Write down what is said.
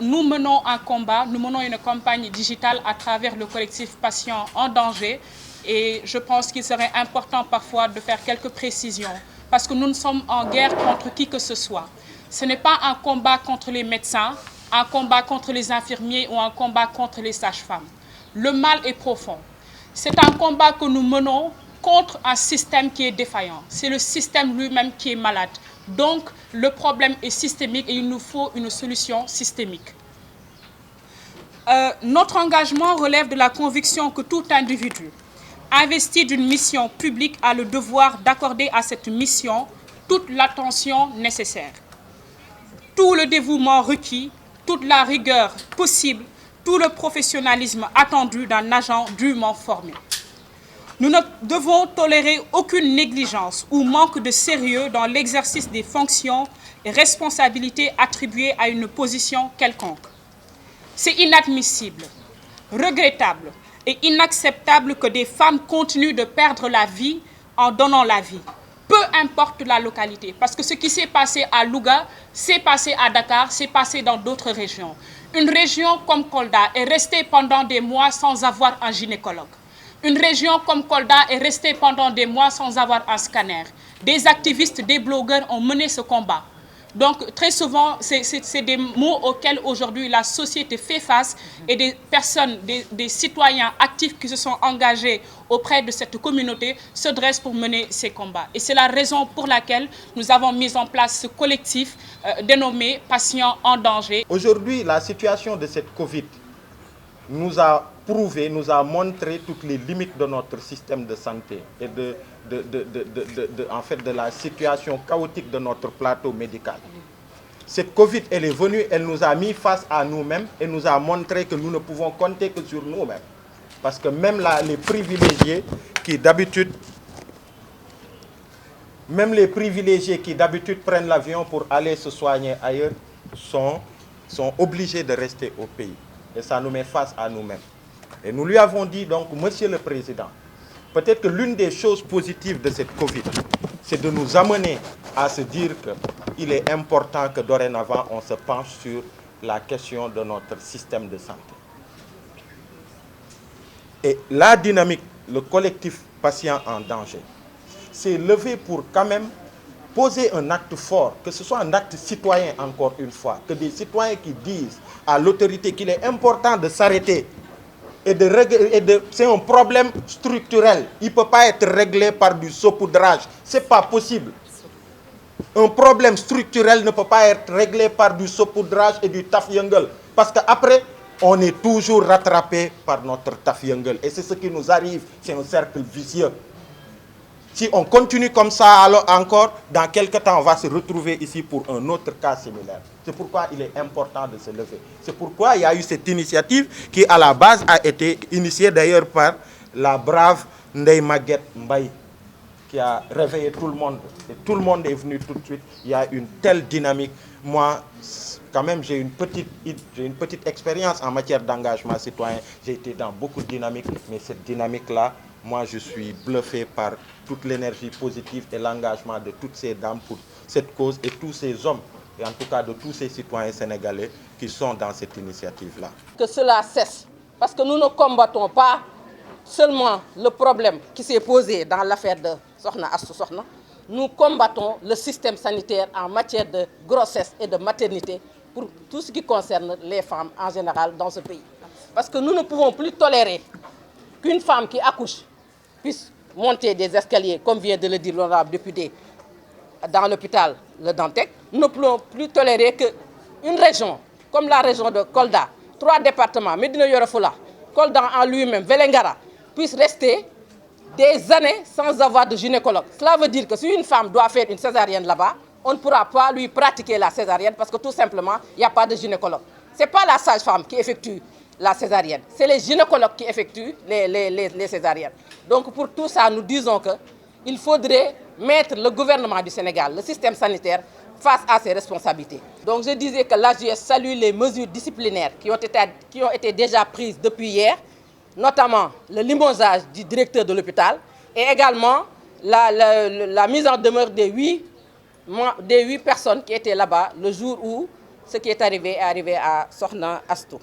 nous menons un combat, nous menons une campagne digitale à travers le collectif Patients en danger. Et je pense qu'il serait important parfois de faire quelques précisions parce que nous ne sommes en guerre contre qui que ce soit. Ce n'est pas un combat contre les médecins, un combat contre les infirmiers ou un combat contre les sages-femmes. Le mal est profond. C'est un combat que nous menons contre un système qui est défaillant. C'est le système lui-même qui est malade. Donc, le problème est systémique et il nous faut une solution systémique. Notre engagement relève de la conviction que tout individu investi d'une mission publique a le devoir d'accorder à cette mission toute l'attention nécessaire, tout le dévouement requis, toute la rigueur possible, tout le professionnalisme attendu d'un agent dûment formé. Nous ne devons tolérer aucune négligence ou manque de sérieux dans l'exercice des fonctions et responsabilités attribuées à une position quelconque. C'est inadmissible, regrettable et inacceptable que des femmes continuent de perdre la vie en donnant la vie, peu importe la localité. Parce que ce qui s'est passé à Louga, s'est passé à Dakar, s'est passé dans d'autres régions. Une région comme Kolda est restée pendant des mois sans avoir un gynécologue. Une région comme Kolda est restée pendant des mois sans avoir un scanner. Des activistes, des blogueurs ont mené ce combat. Donc, très souvent, c'est des mots auxquels aujourd'hui la société fait face et des personnes, des citoyens actifs qui se sont engagés auprès de cette communauté se dressent pour mener ces combats. Et c'est la raison pour laquelle nous avons mis en place ce collectif dénommé Patients en danger. Aujourd'hui, la situation de cette Covid nous a prouvé, nous a montré toutes les limites de notre système de santé et en fait, de la situation chaotique de notre plateau médical. Cette Covid, elle est venue, elle nous a mis face à nous-mêmes et nous a montré que nous ne pouvons compter que sur nous-mêmes. Parce que même là, les privilégiés qui d'habitude prennent l'avion pour aller se soigner ailleurs sont obligés de rester au pays. Et ça nous met face à nous-mêmes. Et nous lui avons dit donc, Monsieur le Président, peut-être que l'une des choses positives de cette Covid, c'est de nous amener à se dire qu'il est important que dorénavant, on se penche sur la question de notre système de santé. Et la dynamique, le collectif Patients en danger, s'est levé pour quand même poser un acte fort, que ce soit un acte citoyen encore une fois, que des citoyens qui disent à l'autorité qu'il est important de s'arrêter c'est un problème structurel. Il ne peut pas être réglé par du saupoudrage. Ce n'est pas possible. Un problème structurel ne peut pas être réglé par du saupoudrage et du taf-yungle. Parce qu'après, on est toujours rattrapé par notre taf-yungle. Et c'est ce qui nous arrive. C'est un cercle vicieux. Si on continue comme ça, alors encore, dans quelques temps, on va se retrouver ici pour un autre cas similaire. C'est pourquoi il est important de se lever. C'est pourquoi il y a eu cette initiative qui, à la base, a été initiée d'ailleurs par la brave Ndeye Maguette Mbaye, qui a réveillé tout le monde. Et tout le monde est venu tout de suite. Il y a une telle dynamique. Moi, quand même, j'ai une petite expérience en matière d'engagement citoyen. J'ai été dans beaucoup de dynamiques, mais cette dynamique-là, moi, je suis bluffé par toute l'énergie positive et l'engagement de toutes ces dames pour cette cause et tous ces hommes, et en tout cas de tous ces citoyens sénégalais qui sont dans cette initiative-là. Que cela cesse, parce que nous ne combattons pas seulement le problème qui s'est posé dans l'affaire de Sokhna Astou Sokhna, nous combattons le système sanitaire en matière de grossesse et de maternité pour tout ce qui concerne les femmes en général dans ce pays. Parce que nous ne pouvons plus tolérer qu'une femme qui accouche puisse monter des escaliers, comme vient de le dire l'honorable député, dans l'hôpital Le Dantec. Nous ne pouvons plus tolérer qu'une région, comme la région de Kolda, 3 départements, Médina Yoro Foulah, Kolda en lui-même, Vélingara, puisse rester des années sans avoir de gynécologue. Cela veut dire que si une femme doit faire une césarienne là-bas, on ne pourra pas lui pratiquer la césarienne parce que tout simplement, il n'y a pas de gynécologue. Ce n'est pas la sage-femme qui effectue la césarienne, c'est les gynécologues qui effectuent les césariennes. Donc pour tout ça, nous disons qu'il faudrait mettre le gouvernement du Sénégal, le système sanitaire, face à ses responsabilités. Donc je disais que l'AJS salue les mesures disciplinaires qui ont été déjà prises depuis hier, notamment le limogeage du directeur de l'hôpital et également la mise en demeure des 8 personnes qui étaient là-bas le jour où ce qui est arrivé à Sokhna Astou.